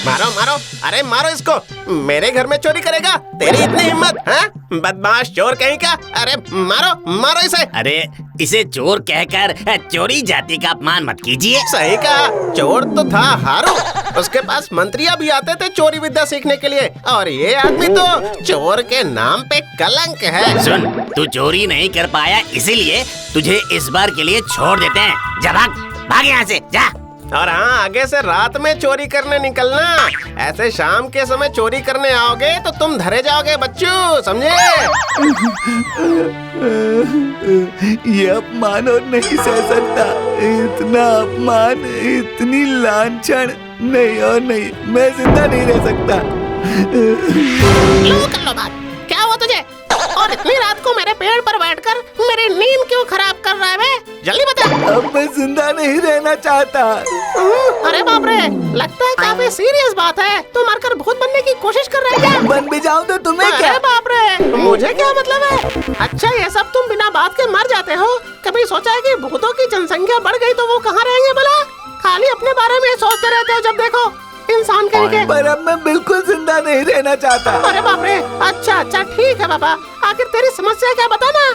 मारो मारो, अरे मारो इसको। मेरे घर में चोरी करेगा? तेरी इतनी हिम्मत? हाँ, बदमाश चोर कहीं का। अरे मारो मारो इसे। अरे इसे चोर कहकर चोरी जाति का अपमान मत कीजिए। सही कहा, चोर तो था हारू। उसके पास मंत्रियाँ भी आते थे चोरी विद्या सीखने के लिए, और ये आदमी तो चोर के नाम पे कलंक है। सुन, तू चोरी नहीं कर पाया, इसीलिए तुझे इस बार के लिए छोड़ देते हैं। जा भाग यहाँ से, जा। और हाँ, आगे से रात में चोरी करने निकलना। ऐसे शाम के समय चोरी करने आओगे तो तुम धरे जाओगे बच्चू, समझे? ये अपमान और नहीं सह सकता। इतना अपमान, इतनी लांछन, नहीं और नहीं, मैं जिंदा नहीं रह सकता। लो कर लो बात, क्या हुआ तुझे? और इतनी रात को मेरे पेड़ पर बैठकर मेरी नींद क्यों खराब कर रहा है बे? जल्दी बता। अब मैं जिंदा नहीं रहना चाहता। अरे बाप रे, लगता है काफी सीरियस बात है। तू मरकर भूत बनने की कोशिश कर रहा है क्या? बन भी जाऊं तो तुम्हें क्या? अरे बाप रे, मुझे क्या मतलब है? अच्छा, ये सब तुम बिना बात के मर जाते हो। कभी सोचा है कि भूतों की जनसंख्या बढ़ गई तो वो कहाँ रहेंगे भला? खाली अपने बारे में सोचते रहते हो जब देखो, इंसान कहीं के। पर अब मैं बिल्कुल जिंदा नहीं रहना चाहता। अरे बाप रे, अच्छा ठीक है बाबा, आखिर तेरी समस्या क्या, बता ना।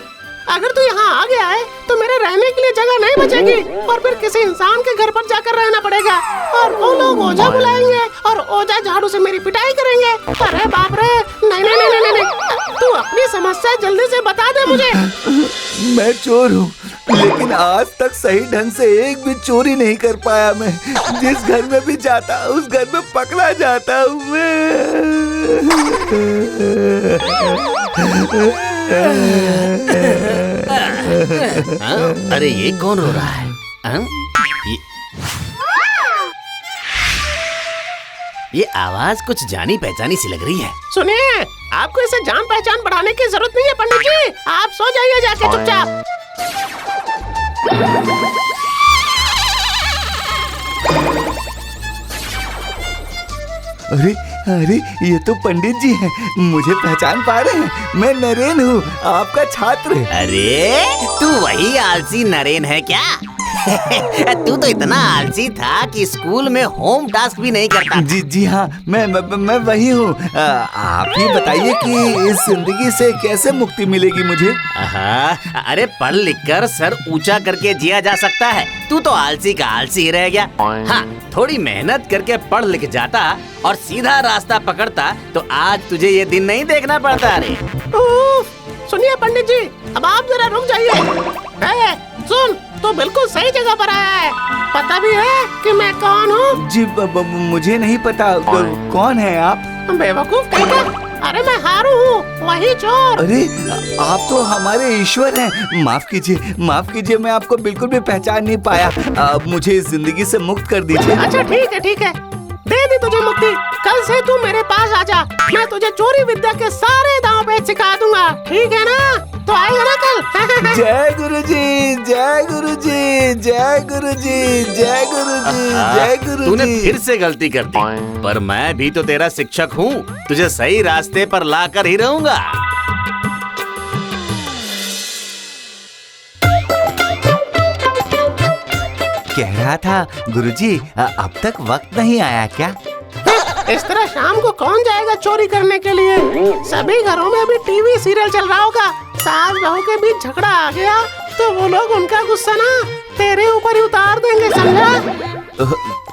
अगर तू यहाँ आ गया है तो मेरे रहने के लिए जगह नहीं बचेगी, और फिर किसी इंसान के घर पर जाकर रहना पड़ेगा, और वो लोग ओझा बुलाएंगे और ओझा झाड़ू से मेरी पिटाई करेंगे। अरे बाप रे, नहीं, तू अपनी समस्या जल्दी से बता दे मुझे। मैं चोर हूँ, लेकिन आज तक सही ढंग से एक भी चोरी नहीं कर पाया मैं। जिस घर में भी जाता उस घर में पकड़ा जाता हूँ मैं। अरे ये कौन रो रहा है? ये आवाज कुछ जानी पहचानी सी लग रही है। सुनिए, आपको इसे जान पहचान बढ़ाने की जरूरत नहीं है पंडित जी, आप सो जाइए जाके चुपचाप। अरे ये तो पंडित जी हैं, मुझे पहचान पा रहे हैं। मैं नरेन हूँ, आपका छात्र। अरे तू वही आलसी नरेन है क्या? तू तो इतना आलसी था कि स्कूल में होम टास्क भी नहीं करता। जी हाँ, मैं वही हूँ। आप ही बताइए कि इस जिंदगी से कैसे मुक्ति मिलेगी मुझे? अरे पढ़ लिख कर सर ऊंचा करके जिया जा सकता है। तू तो आलसी का आलसी ही रह गया। हाँ, थोड़ी मेहनत करके पढ़ लिख जाता और सीधा रास्ता पकड़ता तो आज तुझे ये दिन नहीं देखना पड़ता। अरे सुनिए पंडित जी, अब आप जरा रुक जाइए। सुन, तो बिल्कुल सही जगह पर आया है। पता भी है कि मैं कौन हूँ? जी मुझे नहीं पता। कौन है आप? बेवकूफ कहीं का। अरे मैं हारू हूँ, वही चोर। अरे आप तो हमारे ईश्वर हैं। माफ कीजिए, मैं आपको बिल्कुल भी पहचान नहीं पाया। अब मुझे इस जिंदगी से मुक्त कर दीजिए। अच्छा ठीक है, दे दी तुझे मुक्ति। कल से तू मेरे पास आजा, मैं तुझे चोरी विद्या के सारे दांव पेच सिखा दूंगा, ठीक है ना? तो आएगा ना कल? जय गुरुजी, जय गुरुजी, जय गुरुजी, जय गुरुजी, जय गुरुजी। तूने फिर से गलती कर दी, पर मैं भी तो तेरा शिक्षक हूँ, तुझे सही रास्ते पर लाकर ही रहूंगा। कह रहा था गुरुजी, अब तक वक्त नहीं आया क्या? इस तरह शाम को कौन जाएगा चोरी करने के लिए? सभी घरों में अभी टीवी सीरियल चल रहा होगा। सास बहू के बीच झगड़ा आ गया तो वो लोग उनका गुस्सा ना तेरे ऊपर ही उतार देंगे, समझा?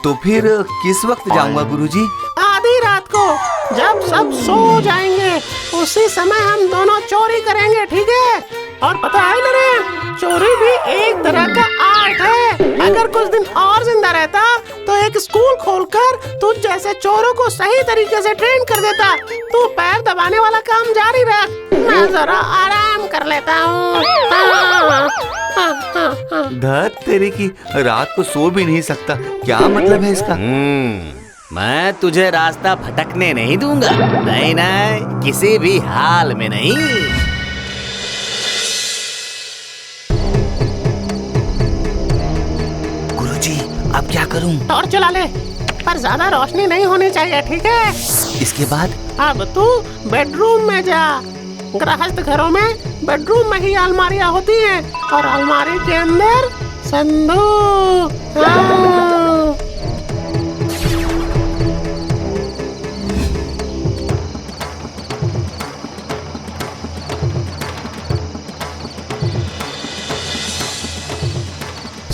तो फिर किस वक्त जाऊंगा गुरुजी? आधी रात को, जब सब सो जाएंगे, उसी समय हम दोनों चोरी करेंगे, ठीक है? और पता है नरेन, चोरी भी एक तरह का आर्ट है। अगर कुछ दिन और जिंदा रहता तो एक स्कूल खोलकर तुझ जैसे चोरों को सही तरीके से ट्रेन कर देता। तू पैर दबाने वाला काम जारी रख, मैं जरा आराम कर लेता हूँ। धत तेरी की, रात को सो भी नहीं सकता, क्या मतलब है इसका? मैं तुझे रास्ता भटकने नहीं दूंगा, नहीं, किसी भी हाल में नहीं। गुरुजी, अब क्या करूं? टॉर्च चला ले, पर ज्यादा रोशनी नहीं होनी चाहिए, ठीक है? इसके बाद? अब तू बेडरूम में जा। गृहस्थ घरों में बेडरूम में ही अलमारियां होती हैं, और अलमारी के अंदर संदूक।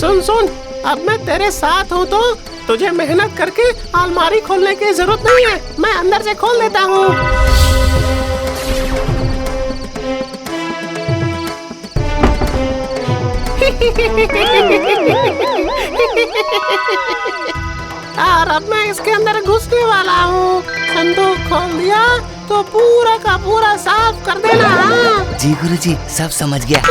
सुन सुन, अब मैं तेरे साथ हूँ तो तुझे मेहनत करके अलमारी खोलने की जरूरत नहीं है, मैं अंदर से खोल देता हूँ। और अब मैं इसके अंदर घुसने वाला हूँ। संदूक खोल दिया तो पूरा का पूरा साफ कर देना। हाँ? जी गुरुजी, सब समझ गया।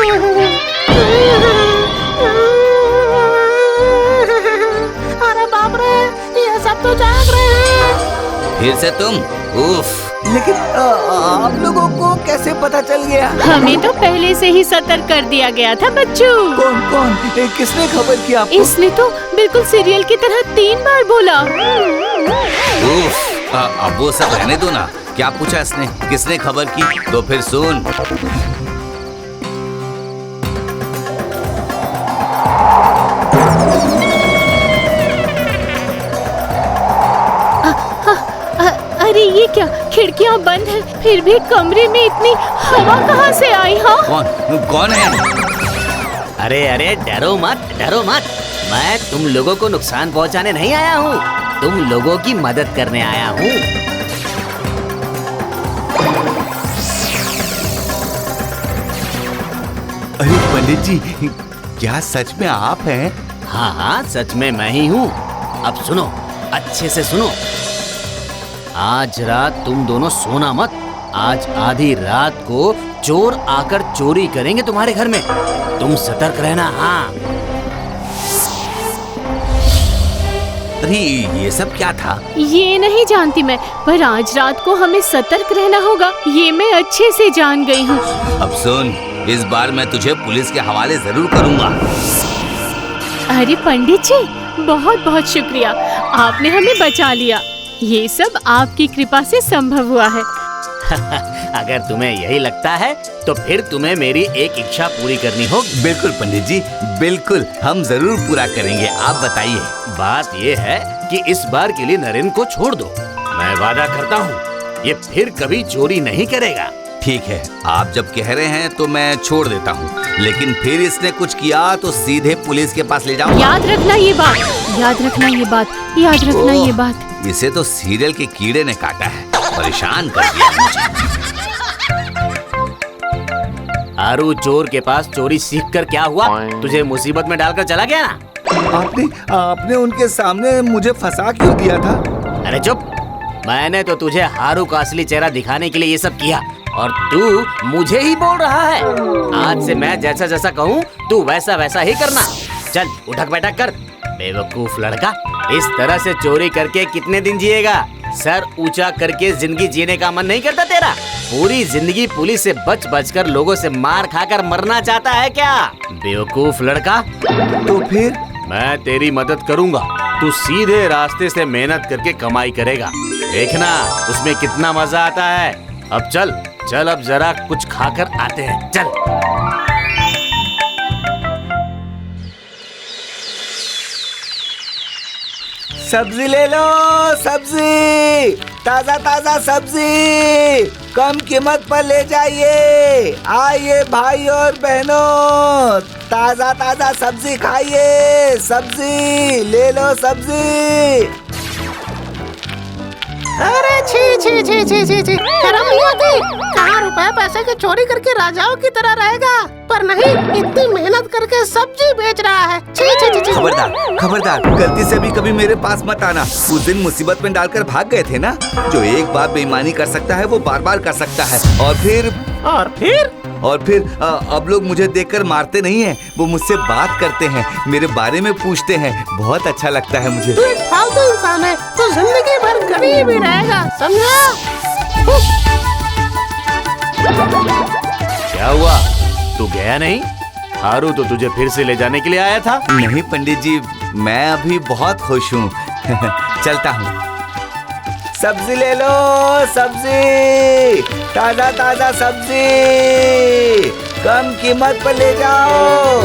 अरे बाप रे, ये सब तो जाग रहे हैं। फिर से तुम? उफ। लेकिन आप लोगों को कैसे पता चल गया? हमें तो पहले से ही सतर्क कर दिया गया था बच्चों। कौन कौन? किसने खबर की आपको? इसने तो बिल्कुल सीरियल की तरह 3 बार बोला। उफ, अब वो सब रहने दो ना। क्या पूछा इसने? किसने खबर की? तो फिर सुन। अरे ये क्या, खिड़कियाँ बंद है, फिर भी कमरे में इतनी हवा कहाँ से आई? हाँ, कौन है? अरे अरे डरो मत, डरो मत। मैं तुम लोगों को नुकसान पहुंचाने नहीं आया हूँ, तुम लोगों की मदद करने आया हूँ। अरे पंडित जी, क्या सच में आप हैं? हाँ हाँ, सच में मैं ही हूँ। अब सुनो, अच्छे से सुनो। आज रात तुम दोनों सोना मत। आज आधी रात को चोर आकर चोरी करेंगे तुम्हारे घर में, तुम सतर्क रहना। हाँ। अरे ये सब क्या था? ये नहीं जानती मैं, पर आज रात को हमें सतर्क रहना होगा, ये मैं अच्छे से जान गई हूँ। अब सुन, इस बार मैं तुझे पुलिस के हवाले जरूर करूँगा। अरे पंडित जी, बहुत बहुत शुक्रिया, आपने हमें बचा लिया। ये सब आपकी कृपा से संभव हुआ है। अगर तुम्हें यही लगता है तो फिर तुम्हें मेरी एक इच्छा पूरी करनी होगी। बिल्कुल पंडित जी, बिल्कुल, हम जरूर पूरा करेंगे। आप बताइए। बात ये है कि इस बार के लिए नरेंद्र को छोड़ दो। मैं वादा करता हूँ ये फिर कभी चोरी नहीं करेगा। ठीक है, आप जब कह रहे हैं तो मैं छोड़ देता हूँ, लेकिन फिर इसने कुछ किया तो सीधे पुलिस के पास ले जाऊंगा। याद रखना ये बात, याद रखना ये बात, याद रखना ये बात। इसे तो सीरियल के कीड़े ने काटा है, परेशान कर दिया मुझे। आरू चोर के पास चोरी सीखकर क्या हुआ? तुझे मुसीबत में डालकर चला गया ना। आपने उनके सामने मुझे फंसा क्यों दिया था? अरे चुप, मैंने तो तुझे हारू का असली चेहरा दिखाने के लिए ये सब किया और तू मुझे ही बोल रहा है। आज से मैं जैसा जैसा कहूँ तू वैसा वैसा ही करना। चल उठक बैठक कर। बेवकूफ लड़का, इस तरह से चोरी करके कितने दिन जिएगा? सर ऊंचा करके जिंदगी जीने का मन नहीं करता तेरा? पूरी जिंदगी पुलिस से बच बच कर लोगों से मार खाकर मरना चाहता है क्या? बेवकूफ लड़का। तो फिर मैं तेरी मदद करूंगा। तू सीधे रास्ते से मेहनत करके कमाई करेगा, देखना उसमें कितना मजा आता है। अब चल चल, अब जरा कुछ खाकर आते हैं। चल। सब्जी ले लो, सब्जी, ताजा ताजा सब्जी, कम कीमत पर ले जाइए। आइए भाई और बहनों, ताजा ताजा सब्जी खाइए। सब्जी ले लो, सब्जी। अरे छी छी छी छी छी छी, शर्म नहीं आती? कहाँ रुपए पैसे की चोरी करके राजाओं की तरह रहेगा, पर नहीं, इतनी मेहनत करके सब्जी बेच रहा है। छी छी छी छी। खबरदार, खबरदार, गलती से भी कभी मेरे पास मत आना। उस दिन मुसीबत में डालकर भाग गए थे ना। जो एक बार बेईमानी कर सकता है वो बार बार कर सकता है। और फिर अब लोग मुझे देखकर मारते नहीं हैं, वो मुझसे बात करते हैं, मेरे बारे में पूछते हैं। बहुत अच्छा लगता है मुझे। तू एक फालतू इंसान है, तू जिंदगी भर गरीब ही रहेगा, समझा? क्या हुआ? तू गया नहीं? हारू तो तुझे फिर से ले जाने के लिए आया था। नहीं पंडित जी, मैं अभी बहुत खुश हूँ। चलता हूँ। सब्जी ले लो, सब्जी, ताजा ताजा सब्जी, कम कीमत पर ले जाओ।